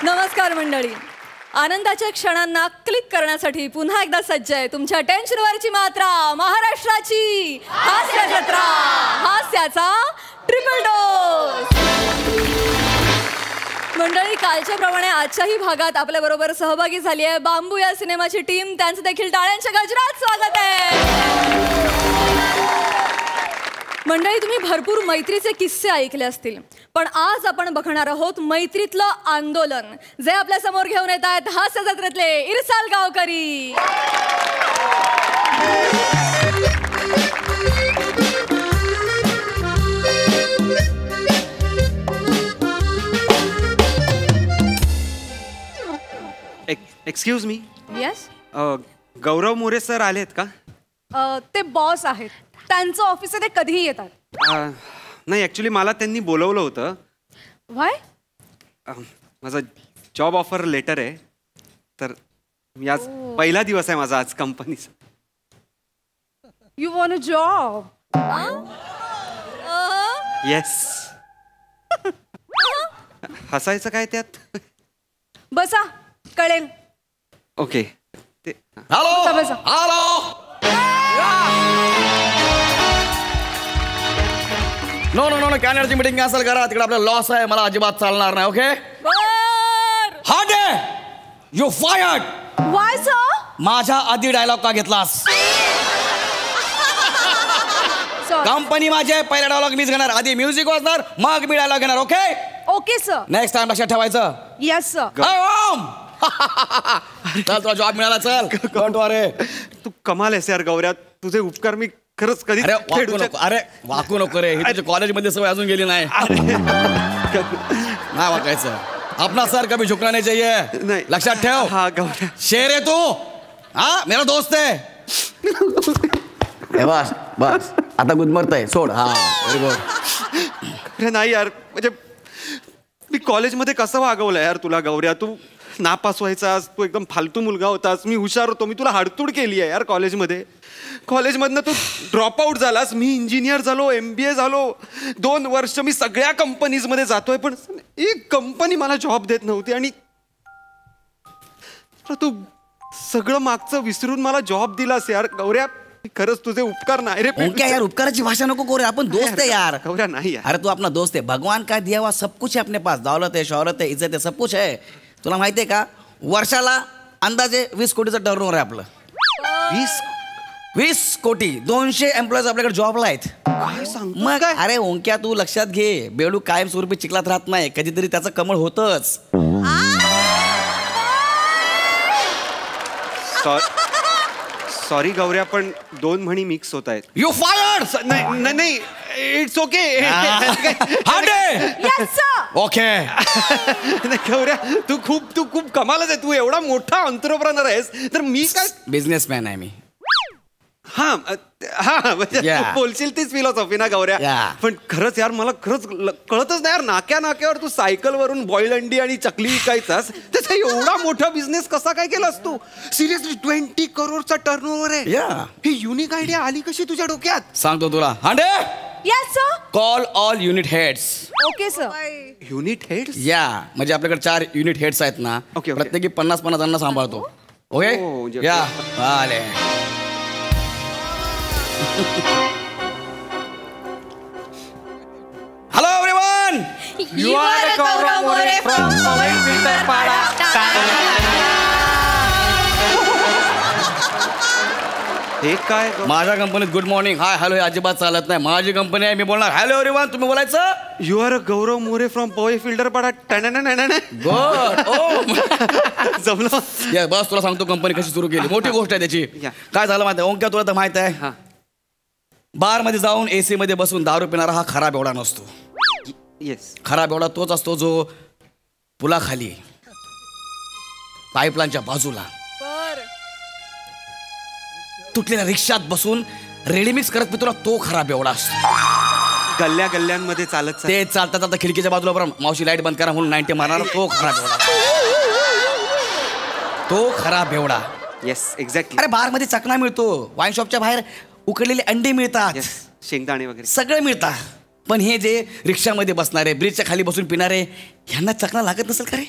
नमस्कार मंडळी. आनंदाच्या क्षणांना क्लिक करण्यासाठी पुन्हा एकदा सज्ज आहे तुमच्या टेन्शनवरची मात्रा, महाराष्ट्राची हास्य जत्रा, हास्याचा ट्रिपल डोस. मंडळी, कालच्या प्रमाणे आजच्याही भागात आपल्या बरोबर सहभागी झाली आहे बांबू या सिनेमाची टीम. त्यांचं देखील टाळ्यांच्या गजरात स्वागत आहे. मंडळी, तुम्ही भरपूर मैत्रीचे किस्से ऐकले असतील, पण आज आपण बघणार आहोत मैत्रीतलं आंदोलन, जे आपल्या समोर घेऊन येत आहेत हास्य जत्रेतले इरसाल गावकरी. Excuse me. येस. गौरव मोरे सर आलेत का? ते बॉस आहेत, त्यांचं ऑफिस आहे, ते कधीही येतात. नाही, ॲक्च्युली मला त्यांनी बोलवलं होतं. व्हाय? माझा जॉब ऑफर लेटर आहे, तर मी आज पहिला दिवस आहे माझा आज कंपनीचा. You want a job? Yes. हसायचं काय त्यात? बसा, कळेल. ओके. हॅलो बसा. Hello. No no no no कॅनडची मीटिंग कॅन्सल करा. तिकडे आपला लॉस आहे, मला अजिबात चालणार नाही. ओके. हा डे यू फायर्ड. Why sir? माझ्या आधी डायलॉग का घेतलास? कंपनी माझी आहे, पहिला डायलॉग मीच घेणार. आधी म्युझिक वाजणार, मग मी डायलॉग घेणार. Okay. Okay sir. Next time लक्षात ठेवायचं. Yes sir. चल, तुला जॉब मिळाला. चल, डोंट वरी. तू कमाल आहेस यार गौऱ्या, तुझे उपकार मी खरंच कधी. अरे वाकू नको, अरे वाकू नको रे. ही तुझ्या कॉलेजमध्ये सवय अजून गेली नाही. नाही वाकायचं. अपना सर कभी झुकना नहीं चाहिए. नाही. लक्षात ठेव. हा गौऱ्या. शेर है तू. हाँ, मेरा दोस्त है. बस बस, आता गुदमरतय. सोड. हा, व्हेरी गुड. नाही यार, म्हणजे मी कॉलेजमध्ये कसं वागवलं यार तुला गौऱ्या. तू नापास व्हायचास, तू एकदम फालतू मुलगा होतास, मी हुशार होतो. मी तुला हाडतूड केली आहे यार कॉलेजमध्ये. कॉलेजमधनं तू ड्रॉपआउट झालास, मी इंजिनियर झालो, MBA झालो. 2 वर्ष मी सगळ्या कंपनीजमध्ये जातोय, पण एक कंपनी मला जॉब देत नव्हती. आणि तू सगळं मागचं विसरून मला जॉब दिलास यार गौऱ्या. खरंच तुझे उपकार नाही रे. क्या यार, उपकाराची भाषा नको करू. आपण दोस्त है यार. गौऱ्या नाही यार. अरे तू अपना दोस्त है. भगवान का दिया हुआ सब कुछ है अपने पास. दौलत है, शौहरत है, इज्जत है, सब कुछ है. तुला माहिती आहे का, वर्षाला अंदाजे 20 कोटीचं टर्नओव्हर आहे आपलं. 20 कोटी. 200 एम्प्लॉईज आपल्याकडे जॉबला आहेत. काय सांगतो? मग अरे ओंक्या, तू लक्षात घे, बेडू कायमस्वरूपी चिखलात राहत नाही, कधीतरी त्याचं कमळ होतच. सॉरी गौऱ्या, पण 2 म्हणी मिक्स होत आहेत. You fired. नाही नाही, इट्स ओके. ओके. गौऱ्या, तू खूप कमालच आहे. तू एवढा मोठा एंटरप्रेनर आहेस, तर मी काय बिझनेसमॅन आहे मी. हा म्हणजे बोलशील तीच फिलॉसॉफी ना गौऱ्या. पण खरंच यार, मला खरंच कळतच नाही यार, नाक्यावर तू सायकलवरून बॉईल अंडी आणि चकली विकायचास, त्याचा एवढा मोठा बिझनेस कसा काय केलास तू? सिरियसली 20 करोडचा टर्नओव्हर आहे. ही युनिक आयडिया आली कशी तुझ्या डोक्यात? सांगतो तुला. Hande. Yes sir. Call all unit heads. Okay sir. Unit heads? Yeah, म्हणजे आपल्याकडे 4 युनिट हेड्स आहेत ना. प्रत्येकी 50-50 जणांना सांभाळतो. ओके. या आले. Hello everyone. You are Gaurav More from Powai Filter Pada. हे काय? माझ्या कंपनीत गुड मॉर्निंग, हाय, हॅलो हे अजिबात चालत नाही. माझी कंपनी आहे, मी बोलणार हॅलो एव्हरीवन, तुम्ही बोलायचं you are Gaurav More from Powai Filter Pada. Good. ओ जमलं. या बस, तुला सांगतो कंपनी कशी सुरू केली. मोठी गोष्ट आहे त्याची. काय झालं माहिती आहे ओंक्या, तुला तर माहित आहे, बार मध्ये जाऊन AC मध्ये बसून दारू पिणारा हा खराब एवढा नसतो. येस. खराब एवढा तोच असतो जो पुलाखाली पाईपलाईनच्या बाजूला तुटलेल्या रिक्षात बसून रेडीमिक्स करत पितो, तो खराब एवढा असतो. गल्ल्यांमध्ये चालत ते चालतात आता खिडकीच्या बाजूला बरं मावशी लाईट बंद करा म्हणून 90 मारणार, तो खराब एवढा. तो खराब एवढा. Yes, exactly. अरे बार मध्ये चकना मिळतो, वाईन शॉपच्या बाहेर उकडलेले अंडे मिळतात, शेंगदाणे वगैरे सगळे मिळतात. पण हे जे रिक्षामध्ये बसणारे, ब्रिजच्या खाली बसून पिणारे, ह्यांना चकना लागत नसेल का रे?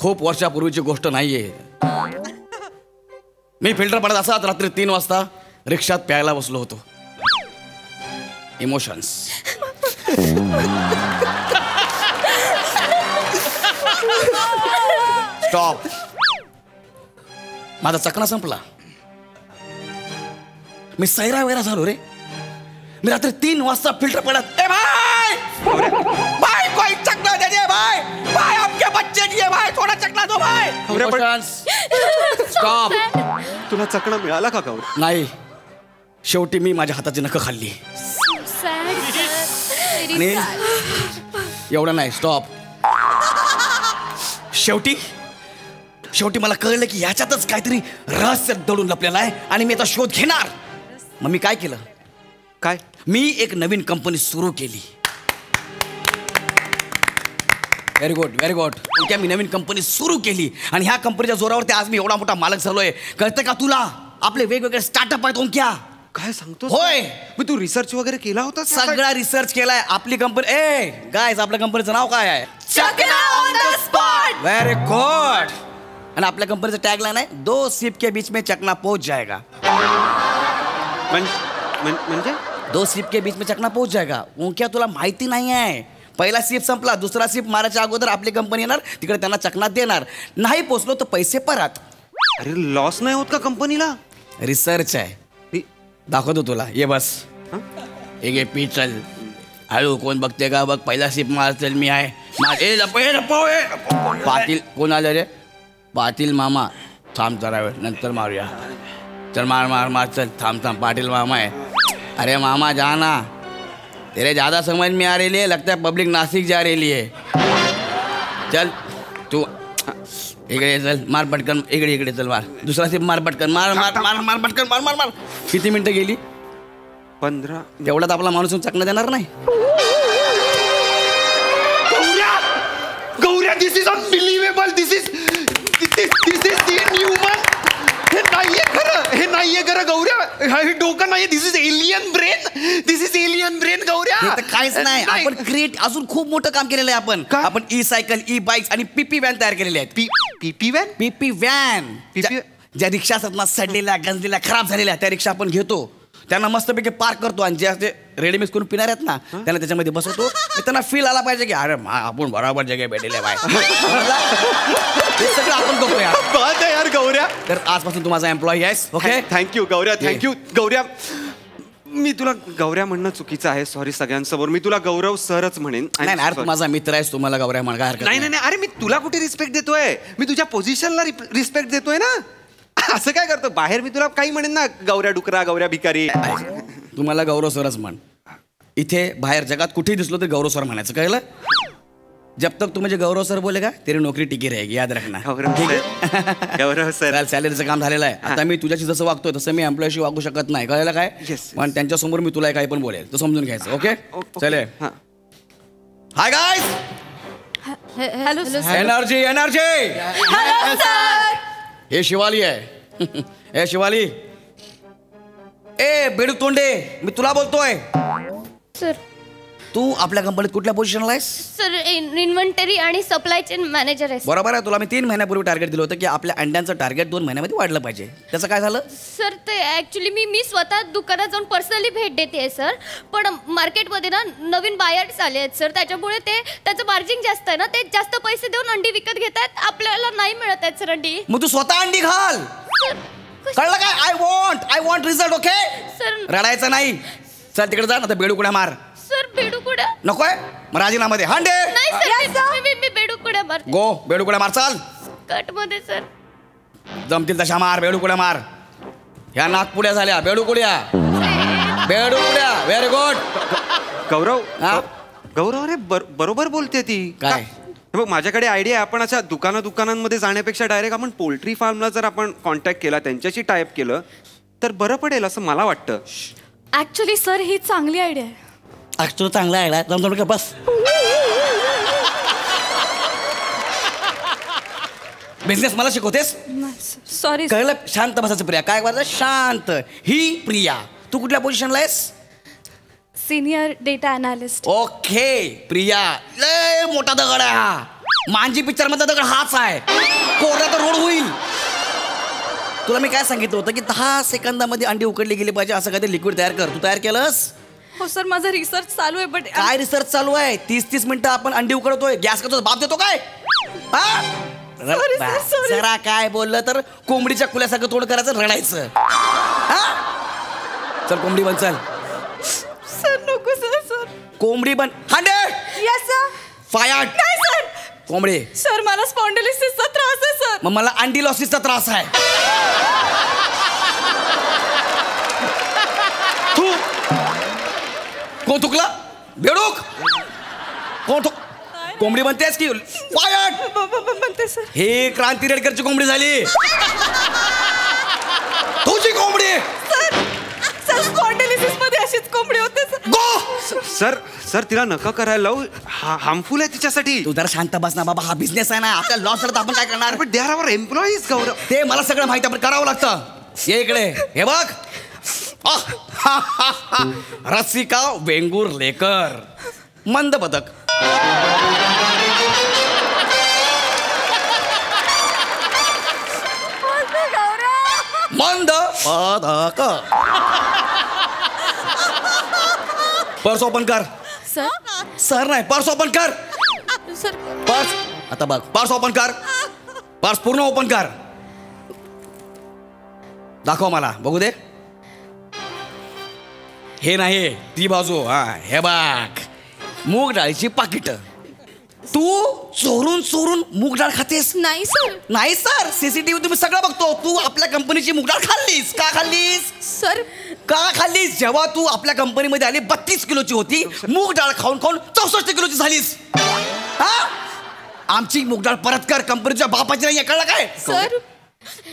खूप वर्षापूर्वीची गोष्ट नाहीये. मी फिल्टर पडत असाच रात्री 3 वाजता रिक्षात प्यायला बसलो होतो. इमोशन्स. स्टॉप. माझा चकना संपला. मी सैरा वैरा झालो रे. मी रात्री 3 वाजता फिल्टर पडत, ए भाई भाई कोई चकना दे दे भाई, भाई आपके बच्चे की है भाई, थोड़ा चकना दो भाई. स्टॉप. तुला चकणा मिळाला का गौऱ्या? नाही, शेवटी मी माझ्या हाताची नखं खाल्ली. आणि एवढं नाही, स्टॉप. शेवटी मला कळलं की याच्यातच काहीतरी रहस्य दडून लपलेलं आहे आणि मी याचा शोध घेणार. मग मी काय केलं? काय? मी एक नवीन कंपनी सुरू केली. Very good, very good. त्या मी नवीन कंपनी सुरू केली आणि ह्या कंपनीच्या जोरावरती आज मी एवढा मोठा मालक झालोय. कळतं का तुला? आपले वेगवेगळे स्टार्टअप आहेत ओंक्या. काय सांगतो? होय. मग तू रिसर्च वगैरे केला होता? सगळा रिसर्च केलाय. आपली कंपनी गायज, आपल्या कंपनीचं नाव काय आहे? चकना on the spot. Very good. आणि आपल्या कंपनीचं टॅगलाईन आहे 2 सिप के बीच में चकना पहुंच जाएगा. म्हणजे 2 सिप के बीच में चकना पहुंच जाएगा. ओंक्या तुला माहिती नाही आहे. पहिला सिप संपला, दुसरा सिप मारायच्या अगोदर आपली कंपनी येणार, तिकडे त्यांना चकना देणार. नाही पोचलो तर पैसे परत. अरे लॉस नाही होत का कंपनीला? रिसर्च आहे. दाखवतो तुला. ये बस. एक पी चल. हळू, कोण बघते का बघ. पहिला सिप मार. चल मी आहे. पाटील कोण आलं रे? पाटील मामा. थांब जरा वेळ, नंतर मारूया. चल मार मार मार. चल थांब. पाटिल मामा है. अरे मामा जाना, तेरे ज़्यादा समझ में आ रही है, लगता है पब्लिक नासिक जा रही है. चल तू इकडे चल, मार पटकन. इकडे चल, मार. दुसरा सिप मार पटकन. मार पटकन. मार. किती मिनिटं गेली? 15. तेवढ्यात आपला माणूस चकना देणार नाही. Gaurya, this is unbelievable. This is inhuman. हे नाहीये खरं गौऱ्या. हे डोकं नाहीये. This is alien brain. Gaurya, हे तर काहीच नाही. आपण क्रिएट अजून खूप मोठं काम केलेलं आहे. आपण ई सायकल, ई बाईक्स आणि पीपी व्हॅन तयार केलेले आहेत. पीपी व्हॅन. पीपी व्हॅन. ज्या रिक्षा असतात ना, सडलेल्या, गंजलेल्या, खराब झालेल्या, त्या रिक्षा आपण घेतो, त्यांना मस्तपैकी पार्क करतो आणि जे असे रेडी मिक्स करून पिणार आहेत ना, त्यांना त्याच्यामध्ये बसवतो. त्यांना फील आला पाहिजे की अरे आपण बरोबर जगे भेटले बाय. हे सगळं आपण करतो यार. बात आहे यार गौऱ्या. तर आजपासून तू माझा एम्प्लॉई आहेस. Okay, thank you Gaurya. Thank you Gaurya. मी तुला गौऱ्या म्हणणं चुकीचं आहे. सॉरी सगळ्यांसमोर. मी तुला गौरव सरच म्हणेन. नाही यार, तू माझा मित्र आहेस, तुम्हाला गौऱ्या म्हण, काय हरकत नाही. अरे मी तुला कुठे रिस्पेक्ट देतोय? मी तुझ्या पोझिशनला रिस्पेक्ट देतोय ना. असं काय करतो? बाहेर मी तुला काही म्हणेन ना, गौऱ्या डुकरा, गौऱ्या भिकारी. तुम्हाला गौरव सरच म्हण. इथे बाहेर जगात कुठेही दिसलो तर गौरव सर म्हणायचं, कळलं? जब तक तू मुझे गौरव सर बोलेगा तेरी नोकरी टिकी रहेगी, याद रखना. गौरव सर. सॅलरीचं काम झालेलं आहे. आता मी तुझ्याशी जसं वागतोय तसं मी एम्प्लॉयशी वागू शकत नाही, कळलं काय? पण त्यांच्यासमोर मी तुला काही पण बोलेल, तू समजून घ्यायचं. ओके, चले. Hi guys. Hello sir. Energy. Hello sir. हे शिवाली आहे. हे शिवाली. ए बेडू तोंडे, मी तुला बोलतोय. सर. तू आपल्या कंपनीत कुठल्या पोझिशनला आहेस? सर, इन्व्हेंटरी आणि सप्लाय चेन मॅनेजर आहे. बरोबर आहे. तुला मी 3 महिन्यापूर्वी टार्गेट दिलं होतं की आपल्या अंड्यांचं टार्गेट 2 महिन्यामध्ये वाढलं पाहिजे. त्याचं काय झालं? सर, ते ॲक्च्युली मी स्वतः दुकानात जाऊन पर्सनली भेट देते सर. पण मार्केटमध्ये ना नवीन बायर्स आले आहेत सर, त्याच्यामुळे त्याचं मार्जिन जास्त आहे ना, ते जास्त पैसे देऊन अंडी विकत घेत आहेत. आपल्याला नाही मिळत आहेत सर अंडी. मग तू स्वतः अंडी घाल. कळलं काय? I want result. Okay sir. रडायचं नाही. चल तिकडे जा ना, तर बेडूकुड्या मार. सर, बेडूकुड्या नकोय? मग राजीनामा दे. हांडे. नाही सर, मी बेडूकुड्या मारते. गो, बेडूकुड्या मार. चाल. कट मध्ये सर. जमतील तशा मार. बेडूकुड्या मार. ह्या नागपुड्या झाल्या. बेडूकुड्या. Very good. गौरव अरे बरोबर बोलते ती. काय? बघ, माझ्याकडे आयडिया आहे. आपण अशा दुकानांमध्ये जाण्यापेक्षा डायरेक्ट आपण पोल्ट्री फार्मला जर आपण कॉन्टॅक्ट केला, त्यांच्याशी टाईप केलं तर बरं पडेल असं मला वाटतं. ऍक्च्युली सर, ही चांगली आयडिया आहे. ऍक्च्युली चांगला आहे. जमतो का? बस. बिझनेस मला शिकवतेस? सॉरी. कळलं? शांत बसायचं प्रिया. काय करायचं? शांत. ही प्रिया. तू कुठल्या पोझिशनला आहेस? Senior data analyst. Okay Priya, लय मोठा दगड आहे हा. मांजी पिक्चर मधला दगड हाच आहे. कोरडा तर रोड होईल. तुला मी काय सांगितलं होतं की 10 सेकंदामध्ये अंडी उकडली गेली पाहिजे असं काहीतरी लिक्विड तयार कर. तू तयार केलंस? हो सर, माझा रिसर्च चालू आहे. बट काय रिसर्च चालू आहे? 30-30 मिनिटं आपण अंडी उकडतोय. गॅस करतो बाप देतो काय? हा? Sorry, sir, sorry. जरा काय बोललं तर कोंबडीच्या कुल्यासारखं तोंड करायचं, रडायचं. हा? चल कोंबडी बन, चल. सर नको सर. कोंबडी बन. 100. Yes sir. फायर. नाही सर. कोंबडी. सर मला स्पॉन्डिलिसिसचा त्रास आहे सर. मग मला अंडी लॉसिसचा त्रास आहे. तू कोण थुकला? बेडूक. कोण थुक? कोंबडी बनतेस की फायर? म्हणते सर. हे क्रांती रेडकरची कोंबडी झाली. तुझी कोंबडी. सर स्पॉन्डिलिसिस मध्ये अशीच कोंबडी होते सर. गो. सर तिला नका करायला लावू. हार्मफुल आहे तिच्यासाठी. तू जरा शांत बस ना बाबा. हा बिझनेस आहे ना. आपला लॉस झाला तर आपण काय करणार? पण दे आर आवर एम्प्लॉईज गौरव. ते मला सगळं माहिती आहे पण करावं लागतं. ये इकडे. हे बघ. रसिका वेंगुर लेकर मंद बदक. मंद पदक. पर्स ओपन कर. सर. सर नाही, पर्स ओपन कर. Sir purse. आता बघ, पर्स ओपन कर. पर्स पूर्ण ओपन कर. दाखव मला, बघू दे. हे नाही, ती बाजू. हा, हे बघ, मूग डाळीची पाकिट. तू चोरून चोरून मूग डाळ खातेस? नाही सर. नाही सर, सीसीटीव्ही तुम्ही सगळं बघतो. तू आपल्या कंपनीची मूग डाळ खाल्लीस. का खाल्लीस? सर का खाल्लीस? जेव्हा तू आपल्या कंपनीमध्ये आली 32 किलोची होती. मूग डाळ खाऊन खाऊन 64 किलोची झालीस. हा? आमची मूग डाळ परत कर. कंपनीच्या बापाची नाही, कळलं काय? सर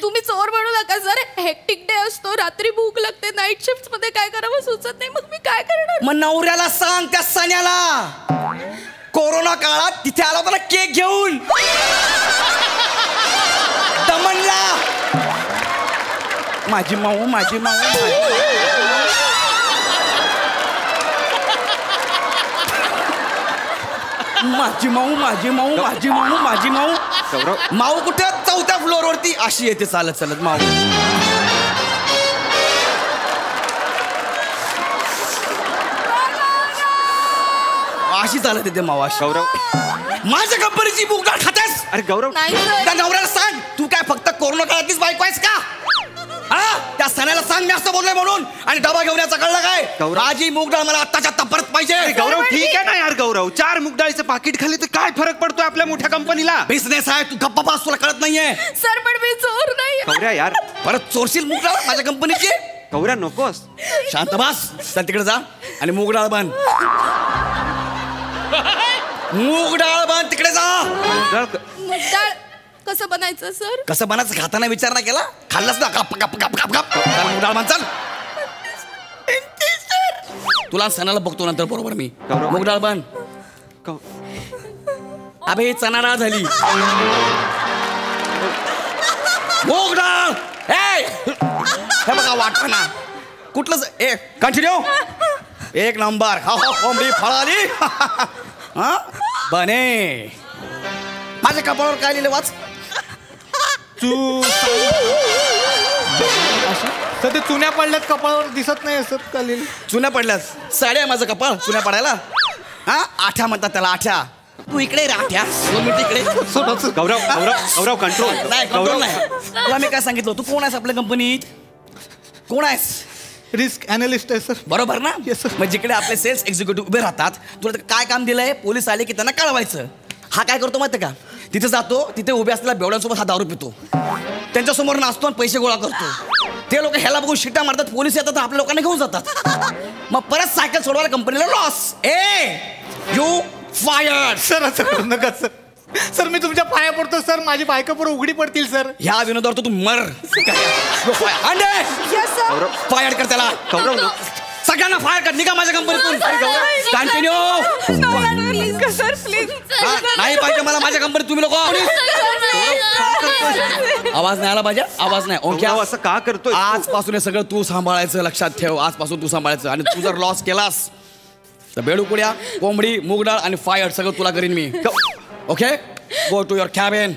तुम्ही चोर म्हणू नका सर. हेक्टिक डे असतो, रात्री भूक लागते, नाईट शिफ्ट मध्ये काय करावं सुचत नाही. मग मी काय करणार? मग नवऱ्याला सांग, त्या सण्याला. कोरोना काळात तिथे आला होता ना केक घेऊन. दमनला. माझी माऊ, माझी माऊ, माझी माऊ, माझी माऊ, माझी माऊ, माझी माऊ. गौरव. माऊ कुठे? 4थ्या फ्लोअरवरती अशी येते चालत चालत माऊ. अशी चालत येते माऊ अशी. गौरव. माझ्या कंपनीची मूग डाळ खातेस? अरे गौरव. नाही सर. त्या नवऱ्याला सांग, तू काय फक्त कोरोना काळातलीच बायको आहेस का? हा? त्या सणाला सांग मी असं बोललोय म्हणून. आणि डबा घेऊन याचा कळलं काय? गौरव. माझी मूग डाळ मला आत्ताच्या आत्ता परत पाहिजे. गौरव ठीक आहे ना यार. गौरव 4 मूग डाळीचं पाकिट खाली तर काय फरक पडतोय आपल्या मोठ्या कंपनीला? बिझनेस आहे, तू गप्पा पास, तुला कळत नाहीये. सर पण मी चोर नाही. गौऱ्या यार. परत चोरशील मूग डाळ माझ्या कंपनीची? गौऱ्या नकोस. शांत बस. चल तिकडे जा आणि मूग डाळ बन. मूग डाळ बन, तिकडे जा. डाळ कसं बनायचं सर? कसं बनायचं खाताना विचार नाही केला? खाल्लंस ना, गप गप गप गप गप. चल मूग डाळ बन, चल. तुला सणाला बघतो नंतर बरोबर मी. गौरव. मूग डाळ बन. अबे ही चणा डाळ झाली. मूग डाळ. हे बघा वाटणा कुठलंच. कंटिन्यू. एक नंबर. हा हा कोंबडी फळाली. हा बने. माझ्या कपाळावर काय लिहिलं वाच. सध्या चुन्या पडल्यात कपाळावर, दिसत नाही असं चालेल. चुन्या पडल्यात. साडे आहे माझं कपाळ चुन्या पडायला. हा आठ्या म्हणतात त्याला, आठ्या. तू इकडे रे आठ्या. 2 मिनिट इकडे. गौरव गौरव गौरव कंट्रोल. नाही कंट्रोल नाही. तुला मी काय सांगितलं? तू कोण आहेस आपल्या कंपनीत? कोण आहेस? रिस्क अनालिस्ट आहे सर. बरोबर ना? Yes, sir. मग जिकडे आपले सेल्स एक्झिक्युटिव्ह उभे राहतात, तुला काय काम दिलंय? पोलीस आले की त्यांना कळवायचं. हा काय करतो माहिती का? तिथे जातो, तिथे उभे असलेल्या बेवड्यांसोबत हा दारू पितो, त्यांच्यासमोर नाचतो आणि पैसे गोळा करतो. ते लोक ह्याला बघून शिट्ट्या मारतात, पोलीस येतात आपल्या लोकांना घेऊन जातात. मग परत सायकल सोडवायला कंपनीला लॉस. You fired. सर असं करू नका सर. सर मी तुमच्या पाया पडतो सर. माझी बायका पुढे उघडी पडतील सर. ह्या विनोदावर तू मर. फायर्ड कर त्याला. गौरव नको. सगळ्यांना फायर कर. निघा माझ्या कंपनीतून. कंटिन्यू. Sir please. नाही पाहिजे मला माझ्या कंपनीत तुम्ही लोक. आवाज नाही आला पाहिजे. आवाज नाही. ओके. गौरव असं का करतोय? आजपासून हे सगळं तू सांभाळायचं. लक्षात ठेव, आजपासून तू सांभाळायचं. आणि तू जर लॉस केलास तर बेडूकुड्या, कोंबडी, मूग डाळ आणि फायर सगळं तुला करीन मी. Okay. Go to your cabin.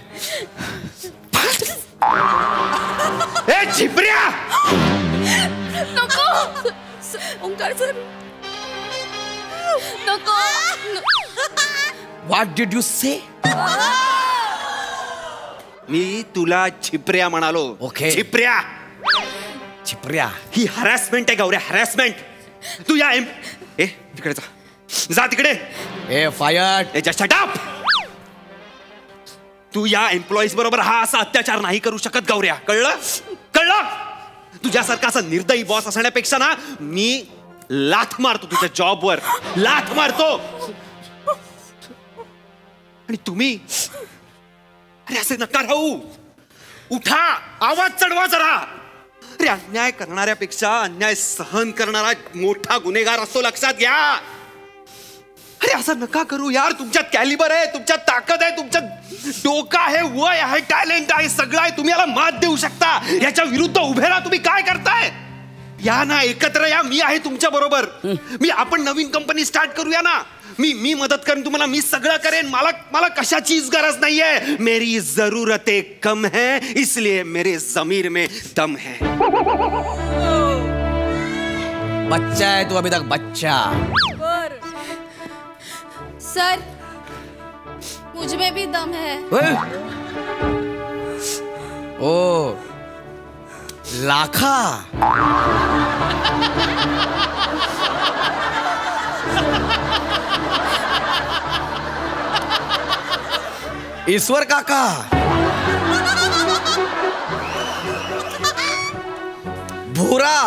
ए झिपऱ्या, नको ओंकार सर, नको. What did you say? मी तुला झिपऱ्या म्हणालो. Okay. झिपऱ्या चिपऱ्या. ही हॅरॅसमेंट आहे गौऱ्या, हॅरॅसमेंट. तू या ए तिकडे जा तिकडे. ए फायर. ए जस्ट शट अप. तू या एम्प्लॉईज बरोबर हा असा अत्याचार नाही करू शकत गौऱ्या, कळलं कळलं? तुझ्यासारखा असा निर्दयी बॉस असण्यापेक्षा ना मी लाथ मारतो तुझ्या जॉबवर, लाथ मारतो. आणि तुम्ही अरे असे नका राहू. उठा, आवाज चढवा जरा. अरे अन्याय करणाऱ्यापेक्षा अन्याय सहन करणारा मोठा गुन्हेगार असतो, लक्षात घ्या. अरे असं नका करू यार. तुमच्यात कॅलिबर आहे, तुमच्यात ताकद आहे, तुमच्यात डोकं आहे, वय आहे, टॅलेंट आहे, सगळं आहे. तुम्ही याला मात देऊ शकता. याच्या विरुद्ध उभे राहा. तुम्ही काय करताय? या ना, एकत्र या. मी आहे तुमच्या बरोबर. आपण नवीन कंपनी स्टार्ट करूया ना. मी मदत करेन तुम्हाला. मी सगळं करेन. मला कशाचीच गरज नाहीये. मेरी जरूरतें कम है, इसलिए मेरे जमीर में दम है. बच्चा है तू अभी तक, बच्चा. सर मुझ में भी दम है. ओ लाखा. ईश्वर काका. भूरा.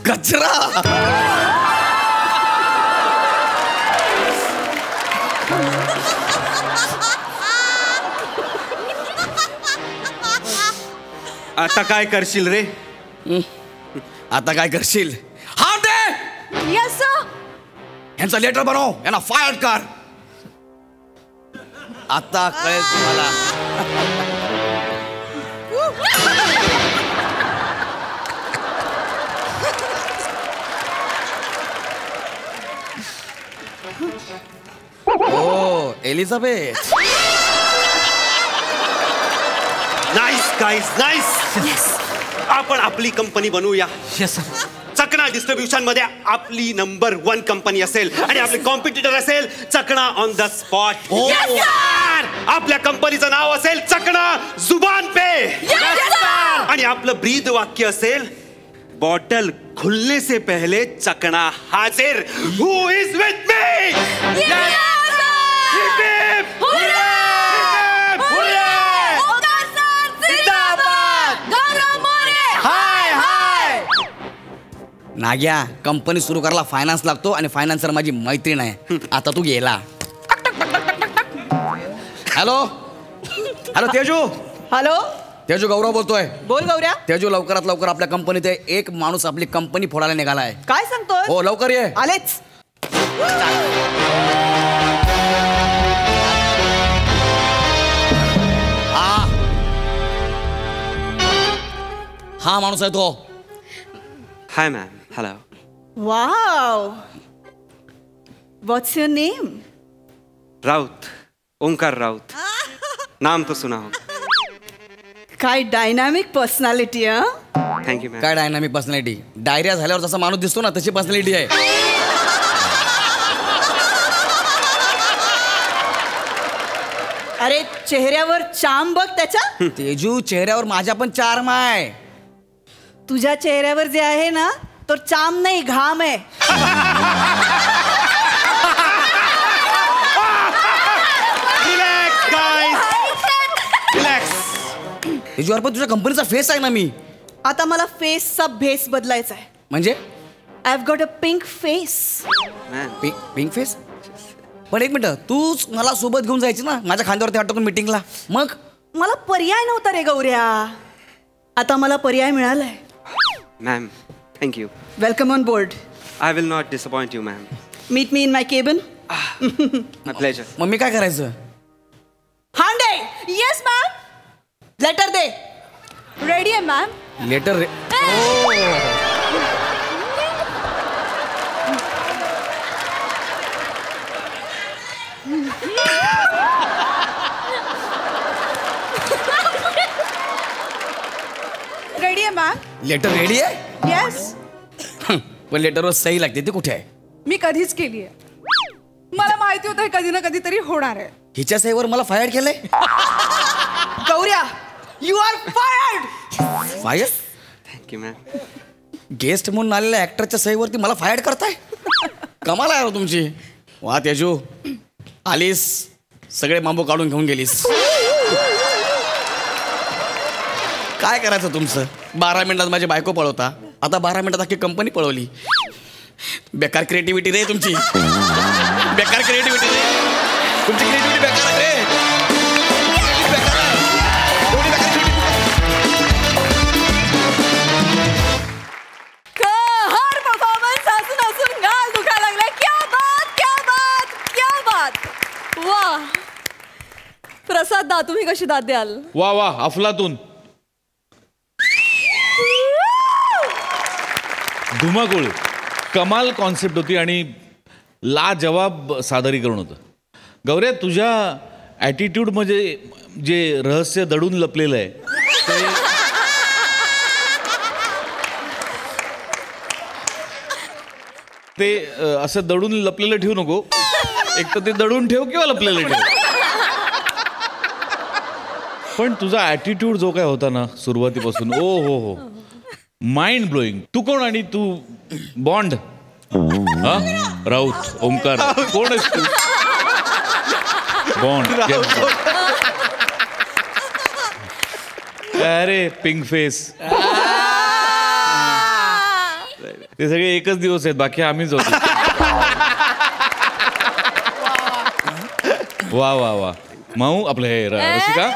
गजरा. आता काय करशील रे? आता काय करशील? हा दे. Yes sir. यांचं लेटर बनव, यांना फायर कर. आता कळेल तुम्हाला. ओ एलिझाबेथ. Nice guys, nice. आपण आपली कंपनी बनवूया. चकना डिस्ट्रीब्युशन मध्ये आपली नंबर 1 कंपनी असेल आणि आपले कॉम्पिटिटर असेल चकना ऑन द स्पॉट. आपल्या कंपनीचं नाव असेल चकना जुबान पे. आणि आपलं ब्रीद वाक्य असेल बॉटल खुलने से पहले चकना हाजिर. Who is with me? Nagya, company सुरू करायला फायनान्स लागतो आणि फायनान्सर माझी मैत्रीण आहे. आता तू गेला. Hello hello Teju. Hello Teju, Gaurav बोलतोय. बोल गौऱ्या. तेजू, लवकरात लवकर आपल्या कंपनीत एक माणूस आपली कंपनी फोडायला निघालाय. काय सांगतोय? हो लवकर ये. आलेच. हा माणूस आहे तो. Hi ma'am. Hello. Wow. What's your name? Raut. Omkar Raut. नाम तो सुना हो. काय डायनामिक पर्सनॅलिटी. Thank you ma'am. काय डायनामिक पर्सनॅलिटी? डायरिया झाल्यावर जसा माणूस दिसतो ना तशी पर्सनॅलिटी आहे. अरे चेहऱ्यावर चाम बघ त्याच्या. तेजू, चेहऱ्यावर माझ्या पण चार्म आहे. तुझ्या चेहऱ्यावर जे आहे ना तो चाम नाही, घाम आहे. Relax guys, relax. तेजू, अरे पण तुझ्या कंपनीचा फेस आहे ना मी. आता मला फेसचा भेस बदलायचा आहे. म्हणजे I have got a pink face. Ma'am pink face? पण एक मिनिट, तूच मला सोबत घेऊन जायची ना माझ्या खांद्यावरती वाटतं मीटिंगला. मग मला पर्याय नव्हता रे गौऱ्या. आता मला पर्याय मिळालाय. Ma'am thank you. Welcome on board. I will not disappoint you ma'am. Meet me in my cabin. My pleasure. मग मी काय करायचं? हांडे. Yes ma'am. लेटर दे. रेडी आहे मॅम. लेटर रे. लेटर रेडी आहे? येस, पण लेटरवर सही लागते, ती कुठे आहे? मी कधीच केली आहे. मला माहिती होतं हे कधी ना कधीतरी होणार आहे. हिच्या सहीवर मला फायर केलंय. Gaurya, you are fired. Fire? Thank you ma'am. Guest म्हणून आलेल्या ऍक्टरच्या सहीवरती मला फायर करताय? कमाल आहे तुमची. वा तेजू, आलीस, सगळे मांबू काढून घेऊन गेलीस. काय करायचं तुमचं? 12 मिनिटात माझी बायको पळवता, आता 12 मिनिटात अख्खी कंपनी पळवली. बेकार क्रिएटिव्हिटी रे तुमची. बेकार क्रिएटिव्हिटी रे तुमची. क्रिएटिव्हिटी बेकार आहे रे. बेकार आहे. एवढी बेकार कहर परफॉर्मन्स असून असून गाल दुखायला लागले. क्या बात, क्या बात, क्या बात. वा प्रसाद दा, तुम्ही कशी दाद द्याल? वा वा, अफलातून. धुमाकूळ, कमाल कॉन्सेप्ट होती आणि लाजवाब सादरीकरण होतं. गौऱ्या, तुझ्या ॲटिट्यूडमध्ये जे रहस्य दडून लपलेलं आहे ते असं दडून लपलेलं ठेवू नको. एक तर ते दडून ठेव किंवा लपलेलं ठेव. पण तुझा ॲटिट्यूड जो काय होता ना सुरुवातीपासून, ओ हो हो, माइंड ब्लोईंग. तू कोण आणि तू बॉन्ड? हा, राऊत, ओमकार, कोण आहेस तू? बॉन्ड. अरे पिंक फेस, ते सगळे एकच दिवस आहेत, बाकी आम्हीच होतो. वा वा वा. माऊ आपलं हे रसिका,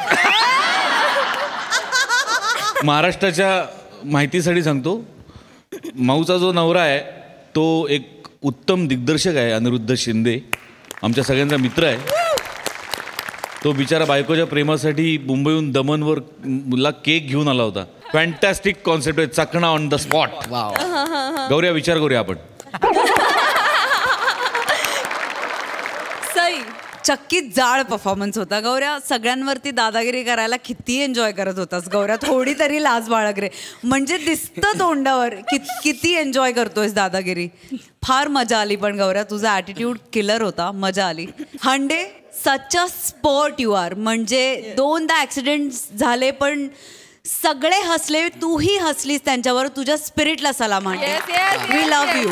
महाराष्ट्राच्या माहितीसाठी सांगतो, माऊचा जो नवरा आहे तो एक उत्तम दिग्दर्शक आहे, अनिरुद्ध शिंदे, आमच्या सगळ्यांचा मित्र आहे. तो बिचारा बायकोच्या प्रेमासाठी मुंबईहून दमनवर ला केक घेऊन आला होता. फॅन्टॅस्टिक कॉन्सेप्ट आहे, चकणा ऑन द स्पॉट. गौऱ्या, विचार करूया आपण. सई, चक्कीत जाळ परफॉर्मन्स होता. गौऱ्या, सगळ्यांवरती दादागिरी करायला किती एन्जॉय करत होतास गौऱ्या. थोडी तरी लाज बाळग रे. म्हणजे दिसतं तोंडावर किती एन्जॉय करतोयस दादागिरी. फार मजा आली. पण गौऱ्या, तुझा ॲटिट्यूड किलर होता, मजा आली. हंडे, सच अ स्पोर्ट यू आर. म्हणजे 2दा ॲक्सिडेंट झाले पण सगळे हसले, तूही हसलीस त्यांच्यावर. तुझ्या स्पिरिटला सलाम हंडे. We love you.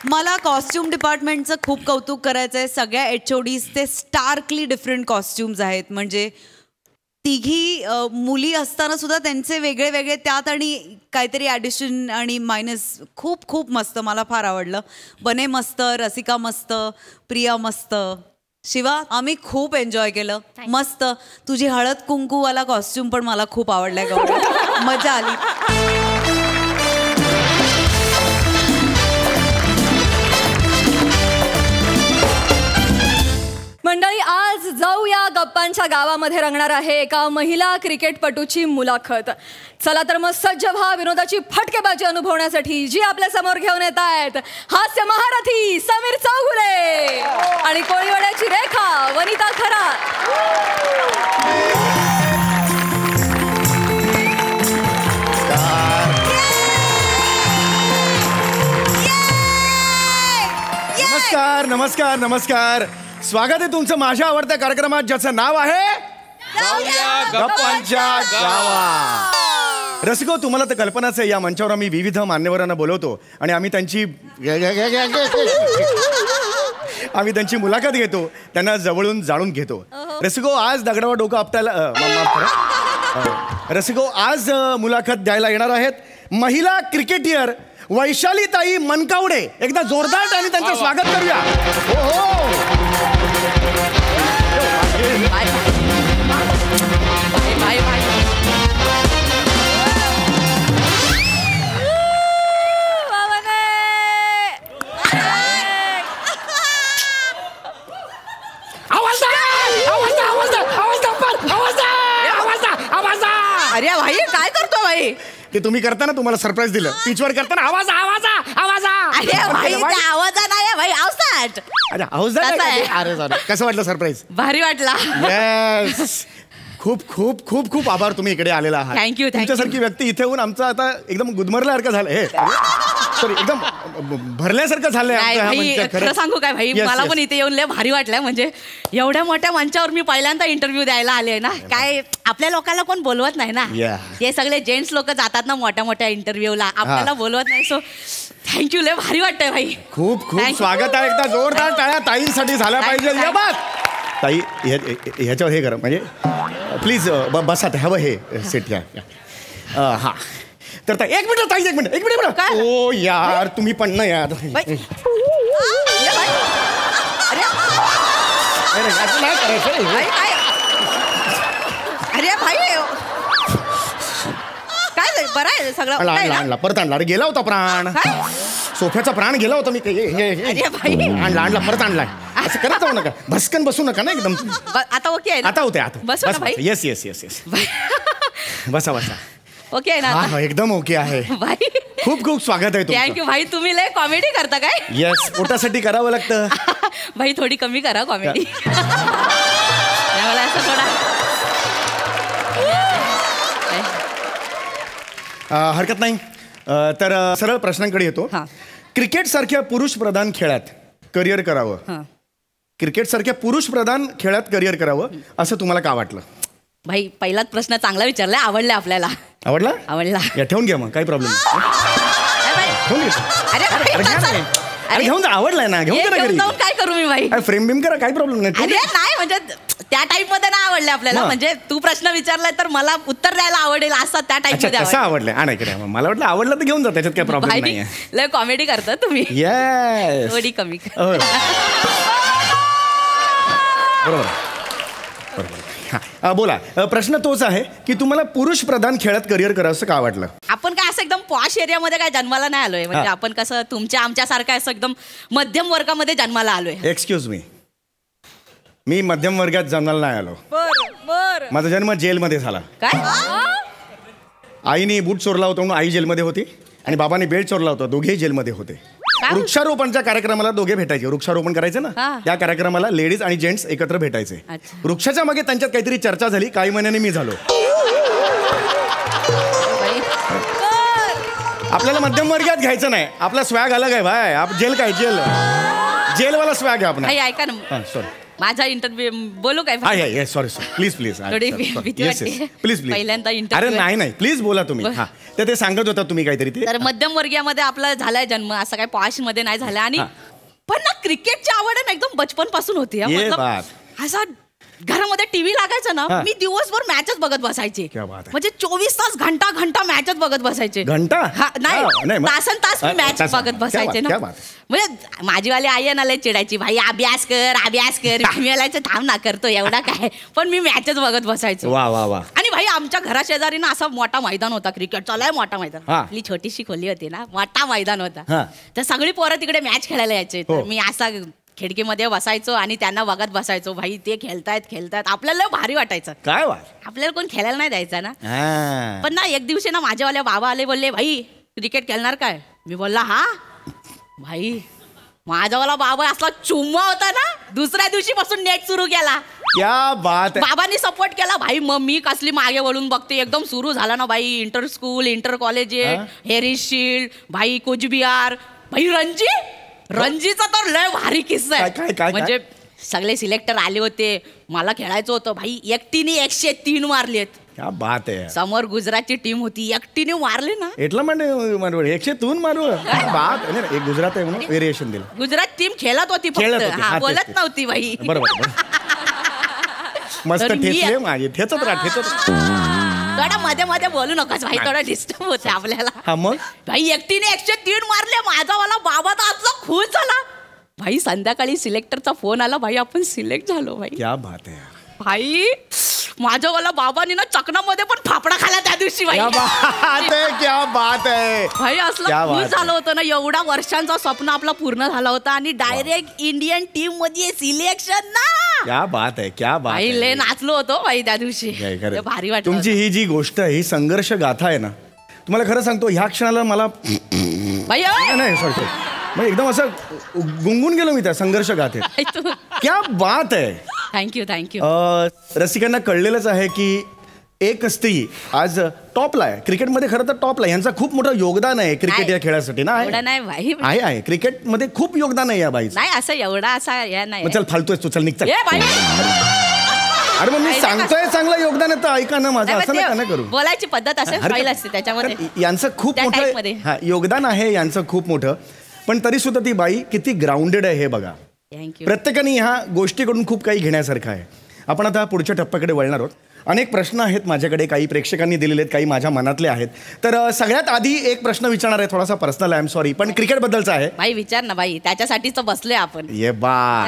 मला कॉस्ट्युम डिपार्टमेंटचं खूप कौतुक करायचं आहे. सगळ्या HODs ते स्टार्कली डिफरंट कॉस्ट्युम्स आहेत. म्हणजे तिघी मुली असताना सुद्धा त्यांचे वेगळे वेगळे त्यात आणि काहीतरी ॲडिशन आणि मायनस. खूप खूप मस्त, मला फार आवडलं. बने मस्त, रसिका मस्त, प्रिया मस्त, शिवा आम्ही खूप एन्जॉय केलं. मस्त. तुझी हळद कुंकूवाला कॉस्ट्युम पण मला खूप आवडलाय गौरव. मजा आली. मंडळी, आज जाऊया गप्पांच्या गावामध्ये रंगणार आहे एका महिला क्रिकेटपटूची मुलाखत. चला तर मग सज्ज व्हा विनोदाची फटकेबाजी अनुभवण्यासाठी. जी आपल्या समोर घेऊन येत आहेत हास्य महारथी समीर चौगुले आणि कोळीवाड्याची रेखा वनिता खरात. नमस्कार नमस्कार नमस्कार. स्वागत आहे तुमचं माझ्या आवडत्या कार्यक्रमात, ज्याचं नाव आहे गप्पांच्या गावा. रसिको, तुम्हाला तर कल्पनाच आहे, या मंचावर आम्ही विविध मान्यवरांना बोलवतो आणि आम्ही त्यांची मुलाखत घेतो, त्यांना जवळून जाणून घेतो. रसिको, आज दगडावर डोकं आपटायला रसिको, आज मुलाखत द्यायला येणार आहेत महिला क्रिकेटियर वैशालीताई मनकावडे. एकदा जोरदार आणि त्यांचं स्वागत करूया. अरे भाई, काय करतो भाई? ते तुम्ही करताना, तुम्हाला सरप्राईज दिलं. पिचवर करताना आवाज आवाज आवाज. अरे भाई, आवाजा नाही भाई, आवाज. अरे आवाज. अरे सॉरी, कसं वाटलं सरप्राईज? भारी वाटला. येस, खूप खूप खूप खूप आभार तुम्ही इकडे आलेला आहात. Thank you, thank you. तुमच्यासारखी व्यक्ती इथे येऊन आमचं आता एकदम गुदमरल्यासारखं झालं हे सॉरी एकदम भरल्यासारखं झालंय नाही आमचं हा भाई, मंच. खरं सांगू काय भाई, Yes, मला yes. पण इथे येऊन लय भारी वाटलं. म्हणजे एवढ्या मोठ्या मंचावर मी पहिल्यांदा इंटरव्ह्यू द्यायला आले ना. काय आपल्या लोकांना कोण बोलवत नाही ना. Yeah. ते सगळे जेंट्स लोक जातात ना मोठ्या मोठ्या इंटरव्ह्यूला, आपल्याला बोलवत नाही. सो थँक्यू, लय भारी वाटतंय भाई. खूप खूप Thank you. स्वागत आहे. एकदा जोरदार टाळ्या ताईंसाठी झाल्या Thank you, पाहिजे. या thank बात ताई ह्याच्यावर हे करा म्हणजे प्लीज बसा ते हवं हे सीट घ्या. हा तर ताई एक मिनिट ताई एक मिनिट काय? ओ यार तुम्ही पण ना यार बाई. ये बाई. अरे अरे, असं नाही करायचं. भाई, काय अरे भाई काय झालं? बरं आहे सगळं काय आणला ना? आणला परत आणला. अरे गेला होता प्राण, काय? सोफ्याचा प्राण गेला होता मी अरे बाई. आणला परत आणलाय. असं करत जाऊ नका, भस्कन बसू नका ना एकदम. आता ओके आहे ना? आता होते आता बसू ना भाई. येस येस येस येस बसा बसा. ओके आहे ना हा आता? हा एकदम ओके आहे. भाई खूप खूप स्वागत आहे तुमचं. थँक्यू भाई, तुम्ही लय कॉमेडी करता काय? येस पोटासाठी करावं लागतं. भाई थोडी कमी करा कॉमेडी. मला असं थोडा हरकत नाही. तर सरळ प्रश्नांकडे येतो. हा. क्रिकेट सारख्या पुरुष प्रधान खेळात करिअर करावं, हा. क्रिकेट सारख्या पुरुष प्रधान खेळात करिअर करावं असं तुम्हाला का वाटलं? भाई पहिलाच प्रश्न चांगला विचारलाय, आवडलाय आपल्याला. आवडला? आवडला. या ठेवून घ्या मग, काही प्रॉब्लेम अरे भाई. ठेवून घ्या. अरे भाई, अरे घ्या ना. अरे घेऊन जा, आवडलाय ना, घेऊन हे जा ना घेऊन घरी. जाऊन काय करू मी भाई? फ्रेम बिम करा, काही प्रॉब्लेम नाही. ठेवून अरे द्या. नाही म्हणजे त्या टाईप मध्ये नाही आवडले आपल्याला. मग? म्हणजे तू प्रश्न विचारलाय तर मला उत्तर द्यायला आवडेल असं त्या टाईप अच्छा मध्ये कसं आवडलं. आवडलंय? नाही करा, मला वाटलं आवडलं तर घेऊन जा, त्याच्यात काही प्रॉब्लेम भाई नाही. लय कॉमेडी करता तुम्ही. येस थोडी कमी कर. बरोबर बरोबर. हां बोला. प्रश्न तोच आहे की तुम्हाला पुरुष प्रधान खेळात करिअर करावं असं का वाटलं? आपण काय असं एकदम पॉश एरियामध्ये काय जन्माला नाही आलोय. म्हणजे हा. आपण कसं तुमच्या आमच्यासारखं असं एकदम मध्यम वर्गामध्ये जन्माला आलोय. एक्सक्यूज मी मध्यम वर्गात जन्माला नाही आलो. बर माझा जन्म जेलमध्ये झाला. काय? आईने बूट चोरला होता म्हणून आई जेलमध्ये होती आणि बाबाने बेल्ट चोरला होता, दोघेही जेलमध्ये होते. काय? वृक्षारोपणच्या कार्यक्रमाला दोघे भेटायचे. वृक्षारोपण करायचं ना, हा. त्या कार्यक्रमाला लेडीज आणि जेंट्स एकत्र भेटायचे. अच्छा. वृक्षाच्या मागे त्यांच्यात काहीतरी चर्चा झाली, काही महिन्याने मी झालो. आपल्याला मध्यम वर्गात घ्यायचं नाही, आपला स्वॅग अलग आहे भाई. जेल काय जेलवाला स्वॅग आहे आपण. भाई ऐका ना, सॉरी माझा इंटरव्ह्यू बोलू काय? सॉरी प्लीज थोडी भीती वाटते. प्लीज पहिल्यांदा अरे interview आहे. नाही प्लीज बोला तुम्ही. बरं. हा ते सांगत होता तुम्ही काहीतरी ते. तर मध्यम वर्गीयामध्ये आपला झालाय जन्म, असं काय पॉश मध्ये नाही झाला. आणि हा. पण ना क्रिकेटची आवड आहे ना एकदम बचपन पासून होती. ये मतलब बात. असं घरामध्ये टीव्ही लागायचं ना, हा. मी दिवसभर मॅचच बघत बसायचे. क्या बात आहे. म्हणजे 24 तास घंटा मॅचच बघत बसायचे. घंटा? हा, नाही हा, नाही, मग- तासन तास मी हा, मॅच तासन. बघत बसायचे क्या ना. बात. म्हणजे माझीवाली आई आहे ना लय चिडायची, भाई अभ्यास कर. मी म्हणायचं थांब ना, करतो एवढा काय. पण मी मॅचच बघत बसायचो. वा वा वा. आणि भाई आमच्या घराशेजारी ना असा मोठा मैदान होता क्रिकेटचा, लय मोठा मैदान. हा. आपली छोटीशी खोली होती ना, मोठा मैदान होता. हा. तर सगळी पोरं तिकडे मॅच खेळायला यायचे. तर हो. मी असा खिडकीमध्ये बसायचो आणि त्यांना बघत बसायचो. भाई ते खेळतायत आपल्याला भारी वाटायचं. काय वाट. आपल्याला कोण खेळायला नाही द्यायचा ना. हा. पण ना एक दिवशी ना माझ्यावाले बाबा आले, बोलले भाई क्रिकेट खेळणार काय? मी बोलला हा. भाई माझ्यावाला बाबा असला चुम्मा होता ना, दुसऱ्या दिवशीपासून नेट सुरू केला. क्या बात आहे. बाबांनी सपोर्ट केला. भाई मग मी कसली मागे वळून बघते, एकदम सुरू झाला ना भाई. Inter school, inter college, Harris shield, भाई कुचबिहार, भाई रणजीचा तर लय भारी किस्सा आहे. काय? म्हणजे सगळे सिलेक्टर आले होते, मला खेळायचं होतं. भाई एकटीने 103 मारलेत. क्या बात आहे. समोर गुजरातची टीम होती, एकटीने मारले ना. एटला मारू 103 मारू. बात नाही, एक गुजरात आहे म्हणून व्हेरिएशन दिलं. गुजरात टीम खेळत होती खेळत फक्त. होती. हा, हा, बोलत तेच. नव्हती भाई. बरोबर. मस्त तर मी- ठेचले माझे. ठेचत राहा. थोडा मध्ये मध्ये बोलू नकोस भाई, थोडा डिस्टर्ब होते आपल्याला. हा मग भाई एकटीने 103 मारले. माझावाला बाबा तर आजचा खुश झाला. भाई संध्याकाळी सिलेक्टरचा फोन आला, भाई आपण सिलेक्ट झालो. भाई क्या बात आहे. भाई माझ्यावाला बाबांनी ना चकनामध्ये पण फाफडा खाला त्या दिवशी. भाई क्या बात आहे. क्या बात आहे. भाई असलं क्या खुश बात आहे. झालं होतं ना, एवढा वर्षांचा स्वप्न आपला पूर्ण झाला होता आणि डायरेक्ट इंडियन टीम मध्ये सिलेक्शन ना. क्या बात आहे. क्या बात भाई लय आहे. नाचलो होतो भाई त्या दिवशी. काय खरं. लय भारी वाटलं. तुमची ही जी गोष्ट आहे, ही संघर्ष गाथा आहे ना, तुम्हाला खरं सांगतो ह्या क्षणाला मला भाई नाही सॉरी मग एकदम असं गुंगून गेलो मी त्या संघर्ष गाथेत. तू क्या बात आहे. थँक्यू. रसिकांना कळलेलंच आहे की एक स्त्री आज टॉपला आहे क्रिकेटमध्ये. खरं तर टॉपला आहे. यांचं खूप मोठं योगदान आहे क्रिकेट या खेळासाठी ना. एवढं नाही बाई. आहे क्रिकेटमध्ये खूप योगदान आहे या बाईचं. नाही असं एवढा असा या नाही. मग चल फालतू आहेस तू, चल निघ चल. ए बाई. अरे मग मी सांगतोय चांगलं योगदान आहे तर ऐका ना माझं. असं नका ना करू. बोलायची पद्धत असेल स्टाईल असते त्याच्यामध्ये. यांचं खूप त्या मोठं typeमध्ये. योगदान आहे यांचं खूप मोठं. पण तरी सुद्धा ती बाई किती ग्राउंडेड आहे हे बघा. थँक्यू. प्रत्येकाने ह्या गोष्टीकडून खूप काही घेण्यासारखं आहे. आपण आता पुढच्या टप्प्याकडे वळणार आहोत. अनेक प्रश्न आहेत माझ्याकडे, काही प्रेक्षकांनी दिलेले आहेत, काही माझ्या मनातले आहेत. तर सगळ्यात आधी एक प्रश्न विचारणार आहे, थोडासा पर्सनल, आय एम सॉरी, पण क्रिकेटबद्दलचा आहे. बाई विचार ना बाई, त्याच्यासाठीच तर बसले आपण. ये बा.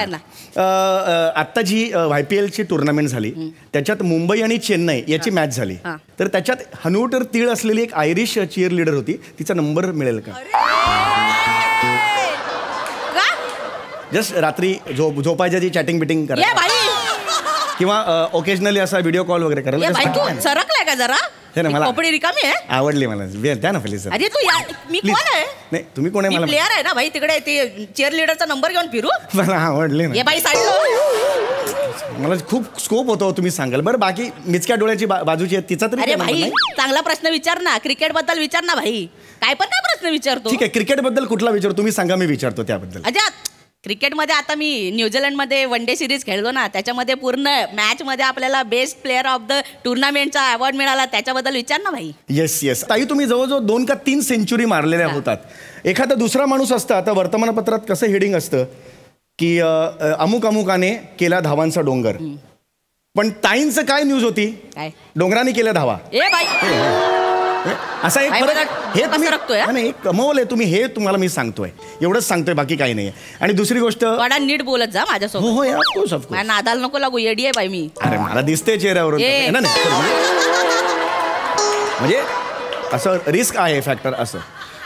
आत्ता जी IPLची टुर्नामेंट झाली त्याच्यात मुंबई आणि चेन्नई याची मॅच झाली. तर त्याच्यात हनुवटर तीळ असलेली एक आयरिश चिअर लीडर होती. तिचा नंबर मिळेल का? जस्ट रात्री झोपायच्या जी चॅटिंग बिटिंग करा किंवा ओकेजनली असा व्हिडिओ कॉल वगैरे करायला. सरकलाय का जरा? मला कपडे रिकामी आहे. आवडली मला. द्या ना प्लीज. अरे तू मी कोण आहे? नाही तुम्ही कोण आहे? मला प्लेअर आहे ना भाई. तिकडे ते चेअर लीडरचा नंबर घेऊन फिरू. मला आवडली ना. ये बाई साईड. मला खूप स्कोप होतो तुम्ही सांगाल. बरं बाकी मिचक्या डोळ्याची बाजूची आहे तिचा तरी. अरे भाई चांगला प्रश्न विचार ना. क्रिकेट बद्दल विचार ना भाई. काय पण काय प्रश्न विचारतो? ठीक आहे क्रिकेट बद्दल कुठला विचारतो तुम्ही सांगा, मी विचारतो त्याबद्दल. अजात क्रिकेटमध्ये आता मी न्यूझीलंडमध्ये वन डे सिरीज खेळलो ना, त्याच्यामध्ये पूर्ण मॅचमध्ये आपल्याला बेस्ट प्लेअर ऑफ द टुर्नामेंटचा अवॉर्ड मिळाला. त्याच्याबद्दल विचार ना भाई. येस ताई, तुम्ही जवळजवळ 2 का 3 सेंचुरी मारलेल्या होतात. एखादा दुसरा माणूस असता आता वर्तमानपत्रात कसं हेडिंग असतं की अमुक अमुकाने केला धावांचा डोंगर. पण ताईंचं काय न्यूज होती? काय? डोंगराने केल्या धावा. ए बाई असा एक फरक हे तुम्ही नाही कमवलंय तुम्ही, हे तुम्हाला मी सांगतोय. एवढंच सांगतोय, बाकी काही नाही. आणि दुसरी गोष्ट थोडा नीट बोलत जा माझ्यासोबत. हो ऑफकोर्स ऑफकोर्स. नादाल नको लागू. येडी आहे बाई मी. अरे मला दिसते चेहऱ्यावरून ना. म्हणजे असं रिस्क आहे फॅक्टर असं.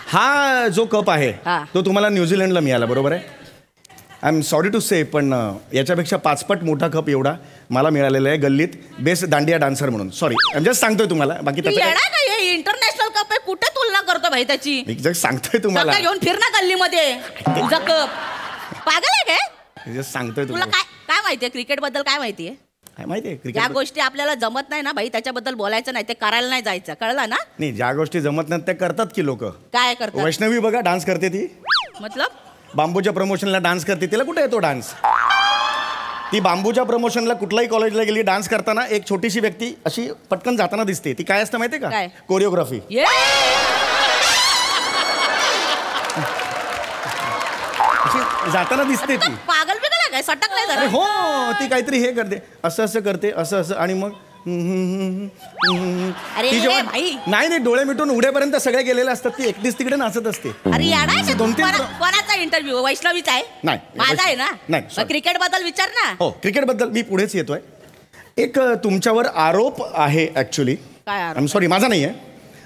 हा जो कप आहे तो तुम्हाला न्यूझीलंडला मिळाला बरोबर आहे. आय एम सॉरी टू से, पण याच्यापेक्षा 5 पट मोठा कप एवढा मला मिळालेला आहे गल्लीत बेस्ट दांडिया डान्सर म्हणून. सॉरी जस्ट सांगतोय तुम्हाला. बाकी इंटरनॅशनल कप आहे, कुठे तुलना करतो भाई त्याची? जस्ट सांगतोय तुम्हाला. घेऊन फिर ना गल्लीमध्ये तुझा कप. पागल आहे काय? जस्ट सांगतोय तुला. काय माहितीये क्रिकेट बद्दल? काय माहितीये? माहितीये ज्या क्रिकेट गोष्टी आपल्याला जमत नाही ना भाई त्याच्याबद्दल बोलायचं नाही, ते करायला नाही जायचं. कळलं ना? नाही, ज्या गोष्टी जमत नाहीत त्या करतात की लोक. काय करतात? वैष्णवी बघा डान्स करते ती. मतलब बांबूच्या प्रमोशनला डान्स करते. तिला कुठे येतो डान्स? ती बांबूच्या प्रमोशनला कुठल्याही कॉलेजला गेली, डान्स करताना एक छोटीशी व्यक्ती अशी पटकन जाताना दिसते. ती काय असतं माहितीये का? कोरिओग्राफी. जाताना दिसते ती. पागल बिगल काय? सटकलाय जरा. हो ती काहीतरी हे करते, असं करते, असं आणि मग नाही डोळे मिटून उड्यापर्यंत सगळे गेलेले असतात. ती एकटीच तिकडे नाचत असते. अरे कोणाचा इंटरव्ह्यू? वैष्णवीचा आहे? नाही माझा आहे ना. नाही क्रिकेट बद्दल विचार ना. हो क्रिकेट बद्दल मी पुढेच येतोय. एक तुमच्यावर आरोप आहे ऍक्च्युली. काय आरोप? आय एम सॉरी माझा नाही आहे.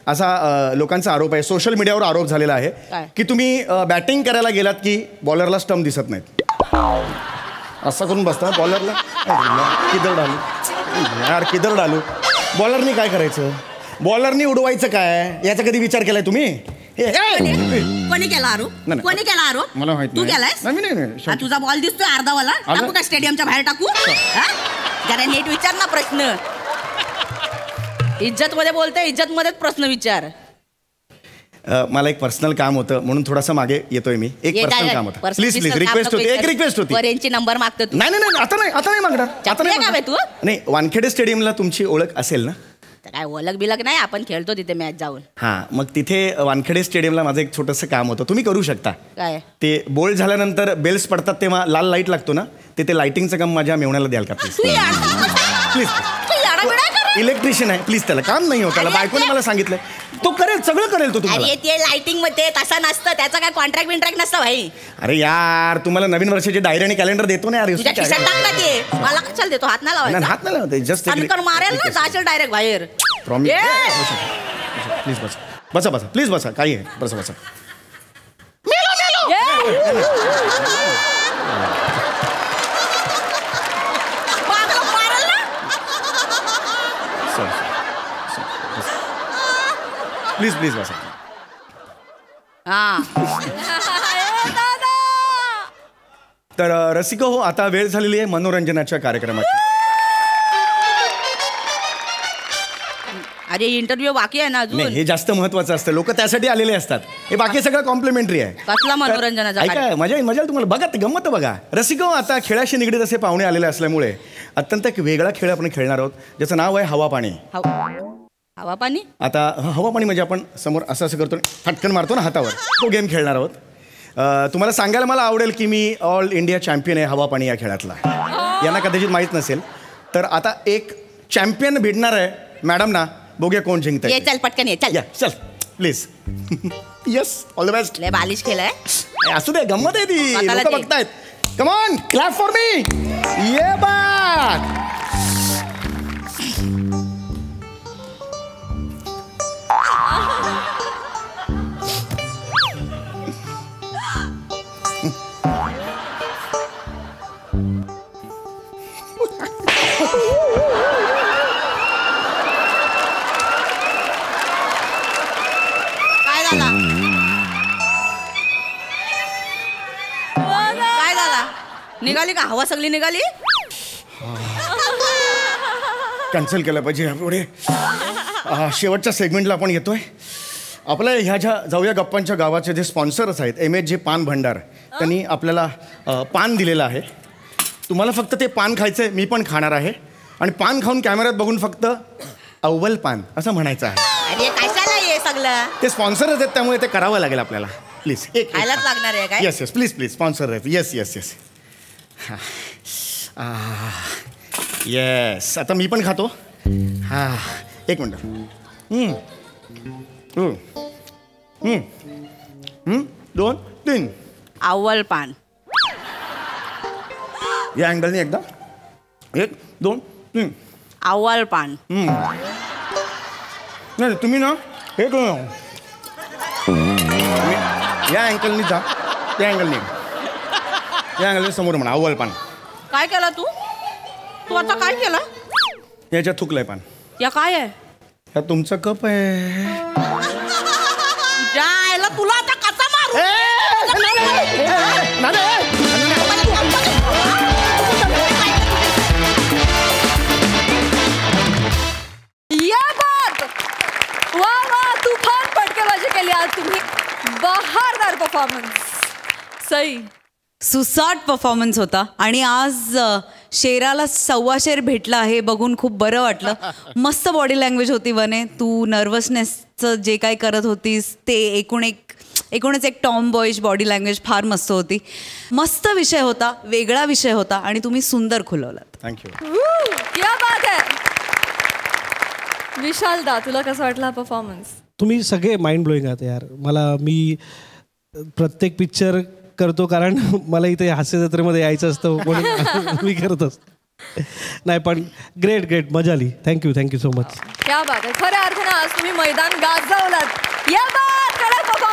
असा लोकांचा आरोप आहे, सोशल मीडियावर आरोप झालेला आहे की तुम्ही बॅटिंग करायला गेलात की बॉलरला स्टंप दिसत नाहीत. असं करून बसता बॉलरला. किदर डालू यार, किदर डालू. बॉलरनी काय करायचं? बॉलरनी उडवायचं काय याचा कधी विचार केलाय तुम्ही? कोणी केला आरोप? कोणी केला आरोप? मला माहिती. तू केलाय? तुझा बॉल दिसतोय अर्धावाला. टाकू का स्टेडियमच्या बाहेर टाकू? जरा नीट विचार ना प्रश्न. इज्जत मध्ये बोलते, इज्जत मध्येच प्रश्न विचार. मला एक पर्सनल काम होतं म्हणून थोडासा मागे येतोय मी. एक पर्सनल काम होतं. प्लीज रिक्वेस्ट होती, एक रिक्वेस्ट होती. वरेंची नंबर मागतो तू? नाही आता नाही मागणार. आता नाही तू. नाही, वानखेडे स्टेडियमला तुमची ओळख असेल ना? काय ओळख बिलक नाही, आपण खेळतो तिथे मॅच जाऊन. हां, मग तिथे वानखेडे स्टेडियमला माझं एक छोटंसं काम होतं, तुम्ही करू शकता. काय? ते बोल्ड झाल्यानंतर बेल्स पडतात तेव्हा लाल लाईट लागतो ना, ते लाईटिंगचं काम माझ्या मेवण्याला द्याल का प्लीज? प्लीज. इलेक्ट्रिशियन आहे प्लीज, त्याला काम नाही होत. त्याला बायकोने मला सांगितलं तो करेल, सगळं करेल तो तुम्हाला. अरे ते लाइटिंग मध्ये तसं नसतं, त्याचा काय कॉन्ट्रॅक्ट बिंट्रॅक्ट नसतं भाई. अरे यार तुम्हाला नवीन वर्षाची डायरी आणि कॅलेंडर देतो ना यार. तुझ्या खिशात टाक ना ते. मला कशाला देतो? हात नाही लावायचा. हात नाही लावते, जस्ट मारेल ना, जाशील डायरेक्ट बाहेर. प्लीज बसा प्लीज बसा. काही आहे बसा. प्लीज बसा. तर रसिको हो, आता वेळ झालेली आहे मनोरंजनाच्या कार्यक्रमाची. अरे इंटरव्ह्यू बाकी आहे ना नाही, अजून. हे जास्त महत्वाचं असतं. लोक त्यासाठी आलेले असतात. हे बाकी सगळं कॉम्प्लिमेंटरी आहे. कसला मनोरंजनाचा ऐका, मजा येईल, मजा येईल तुम्हाला. बघा, गंमत बघा. रसिको, आता खेळाशी निगडीत असे पाहुणे आलेले असल्यामुळे अत्यंत एक वेगळा खेळ आपण खेळणार आहोत, ज्याचं नाव आहे हवा पाणी. हवा पाणी. आता हवा पाणी म्हणजे आपण समोर असं असं करतो, फटकन मारतो ना हातावर, तो गेम खेळणार आहोत. तुम्हाला सांगायला मला आवडेल की मी ऑल इंडिया चॅम्पियन आहे हवा पाणी या खेळातला. यांना कदाचित माहीत नसेल. तर आता एक चॅम्पियन भेटणार आहे मॅडम ना. बघूया कोण जिंकत. ये चल पटकन ये चल. या चल please. Yes, all the best. लय बालिश खेळ आहे. असू दे, गंमत आहे ती. स्वतःला लोक दे. बघतायत. Come on, clap for me. ये बात. काय झाला? काय झाला? निघाली का हवा सगळी निघाली? कॅन्सल केलं पाहिजे पुढे. शेवटच्या सेगमेंटला आपण येतोय. आपल्या ह्या ज्या जाऊया गप्पांच्या गावाचे जे स्पॉन्सर्स आहेत, MSG पान भंडार, त्यांनी आपल्याला पान दिलेलं आहे. तुम्हाला फक्त ते पान खायचं आहे. मी पण खाणार आहे. आणि पान खाऊन कॅमेऱ्यात बघून फक्त अव्वल पान असं म्हणायचं आहे. अरे कशाला ये सगळं? ते स्पॉन्सरच आहेत, त्यामुळे ते करावं लागेल आपल्याला. प्लीज एक खायलाच लागणार आहे काय? Yes yes, please please, sponsor आहेत. Yes yes yes yes. आता मी पण खातो. हां, एक मिनटं. 2 3. अव्वल पान. या अँगलने एकदा. 1 2 3. अव्वल पान. नाही तुम्ही ना हे करू. या अँगलनी जा, त्या अँगलने, या अँगलने समोर म्हणा अव्वल पान. काय केला तू? तू आता काय केलं? याच्यात थुकलंय पान. या काय आहे? हा तुमचा कप आहे. जायला तुला आता कसा मारू? या बात. वा वा, तुफान फटकेबाजी केली आज तुम्ही. बहारदार परफॉर्मन्स. सई. सुसाट परफॉर्मन्स होता. आणि आज शेराला 1.25 शेर भेटला आहे बघून खूप बरं वाटलं. मस्त बॉडी लँग्वेज होती वने. तू नर्वसनेसचं जे काय करत होतीस ते एकूणच एक टॉम बॉईश बॉडी लँग्वेज फार मस्त होती. मस्त विषय होता, वेगळा विषय होता आणि तुम्ही सुंदर खुलवलात. थँक्यू. क्या बात आहे. विशालदा, तुला कसं वाटला परफॉर्मन्स? तुम्ही सगळे माइंड ब्लोईंग आहात यार. मी प्रत्येक पिक्चर करतो कारण मला इथे हास्य जत्रेमध्ये यायचं असतं म्हणून मी करत असतो. नाही पण ग्रेट मजा आली. Thank you so much. क्या बात आहे. खऱ्या अर्थानं आज तुम्ही मैदान गाजवलात. या बात. कडक परफॉर्मन्स.